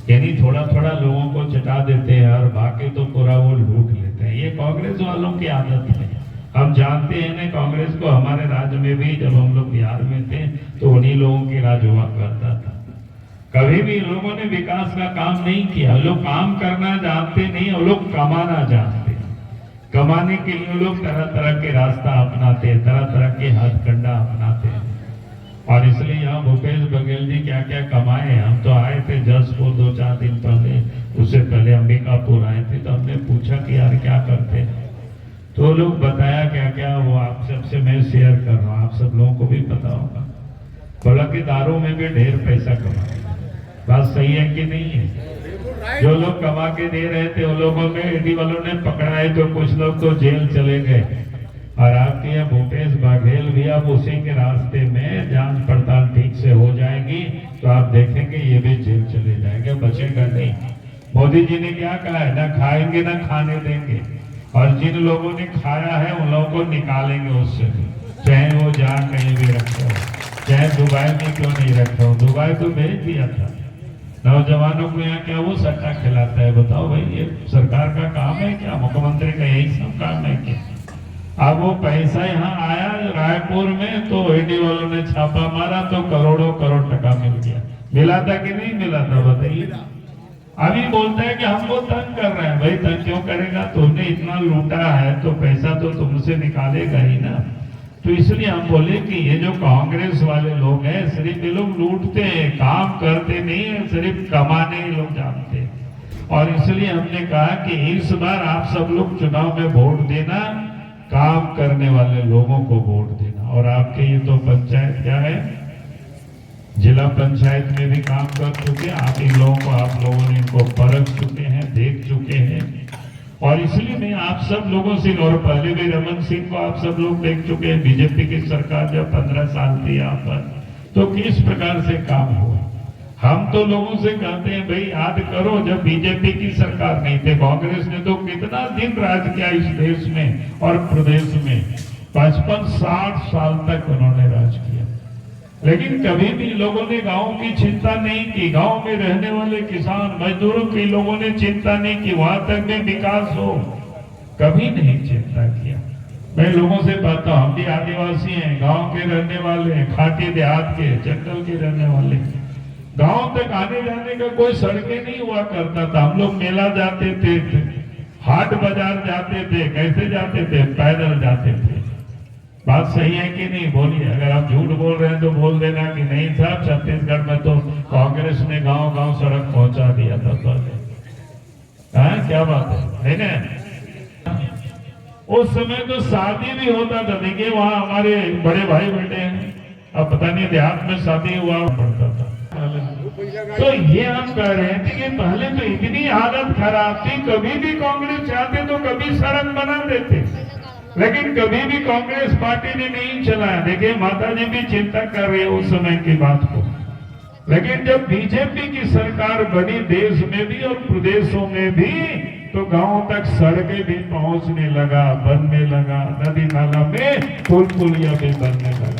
यानी थोड़ा थोड़ा लोगों को चटा देते हैं और बाकी तो पूरा वो लूट लेते हैं। ये कांग्रेस वालों की आदत है। हम जानते हैं ना, कांग्रेस को हमारे राज्य में भी जब हम लोग बिहार में थे तो उन्हीं लोगों की राज हुआ करता था। कभी भी लोगों ने विकास का काम नहीं किया। लोग काम करना जानते नहीं, वो लोग कमाना जानते। कमाने के लिए लोग तरह तरह के रास्ता अपनाते, तरह तरह के हथकंडा अपनाते हैं। और इसलिए यहाँ भूपेश बघेल जी क्या क्या कमाए। हम तो आए थे जसपुर 2-4 दिन पहले, उससे पहले अंबिकापुर आए थे, तो हमने पूछा कि यार क्या करते हैं, तो लोग बताया क्या क्या। वो आप सबसे मैं शेयर कर रहा हूँ, आप सब लोगों को भी पता होगा। बोला कि दारू में भी ढेर पैसा कमाए। बात सही है कि नहीं है? जो लोग कमा के दे रहे थे उन लोगों में ईडी वालों ने पकड़ाए, तो कुछ लोग तो जेल चले गए। और आपके यहाँ भूपेश बघेल भी अब उसी के रास्ते में, जांच पड़ताल ठीक से हो जाएगी तो आप देखेंगे ये भी जेल चले जाएंगे, बचेगा नहीं। मोदी जी ने क्या कहा है, ना खाएंगे ना खाने देंगे। और जिन लोगों ने खाया है उन लोगों को निकालेंगे उससे, चाहे वो जहाँ कहीं भी रखे हो, चाहे दुबई में क्यों नहीं रखे हो। दुबई तो भेज दिया था नौजवानों को, यहाँ क्या वो सट्टा खिलाता है? बताओ भाई, ये सरकार का काम है क्या? मुख्यमंत्री का यही सब काम है क्या? अब वो पैसा यहाँ आया रायपुर में तो ईडी वालों ने छापा मारा तो करोड़ों करोड़ टका मिल गया। मिला था कि नहीं मिला था बताइए? अभी बोलता है कि हमको तंग कर रहे हैं। भाई तंग क्यों करेगा? तुमने इतना लूटा है तो पैसा तो तुमसे निकालेगा ही ना। तो इसलिए हम बोले कि ये जो कांग्रेस वाले लोग हैं, सिर्फ ये लोग लूटते हैं, काम करते नहीं है, सिर्फ कमाने ही लोग जानते हैं। और इसलिए हमने कहा कि इस बार आप सब लोग चुनाव में वोट देना, काम करने वाले लोगों को वोट देना। और आपके ये तो पंचायत क्या है, जिला पंचायत में भी काम कर चुके, आप इन लोगों को, आप लोगों ने इनको परख चुके हैं, देख चुके हैं। और इसलिए मैं आप सब लोगों से, और पहले भी रमन सिंह को आप सब लोग देख चुके हैं। बीजेपी की सरकार जब 15 साल थी यहाँ पर, तो किस प्रकार से काम हुआ। हम तो लोगों से कहते हैं भाई याद करो, जब बीजेपी की सरकार नहीं थे, कांग्रेस ने तो कितना दिन राज किया इस देश में और प्रदेश में। 55-60 साल तक उन्होंने राज किया, लेकिन कभी भी लोगों ने गांव की चिंता नहीं की। गांव में रहने वाले किसान मजदूरों की लोगों ने चिंता नहीं की, वहां तक भी विकास हो, कभी नहीं चिंता किया। मैं लोगों से बात, हम भी आदिवासी हैं, गांव के रहने वाले हैं, खाटी देहात के, जंगल के रहने वाले। गांव तक आने जाने का कोई सड़कें नहीं हुआ करता था। हम लोग मेला जाते थे, हाट बाजार जाते थे, कैसे जाते थे? पैदल जाते थे। बात सही है कि नहीं? बोलिए। अगर आप झूठ बोल रहे हैं तो बोल देना कि नहीं साहब, छत्तीसगढ़ में तो कांग्रेस ने गांव गांव सड़क पहुंचा दिया था पहले। हाँ, क्या बात है ना? उस समय तो शादी भी होता था। देखिए वहां हमारे बड़े भाई बेटे हैं, अब पता नहीं देहात में शादी हुआ पड़ता था। तो ये हम कह रहे थे कि पहले तो इतनी हालत खराब थी, कभी भी कांग्रेस चाहते तो कभी सड़क बना देते, लेकिन कभी भी कांग्रेस पार्टी ने नहीं चलाया। देखिए माता जी भी चिंता कर रही है उस समय की बात को। लेकिन जब बीजेपी की सरकार बनी देश में भी और प्रदेशों में भी, तो गांव तक सड़कें भी पहुंचने लगा, बनने लगा, नदी नाला में पुल पुलिया भी बनने लगा।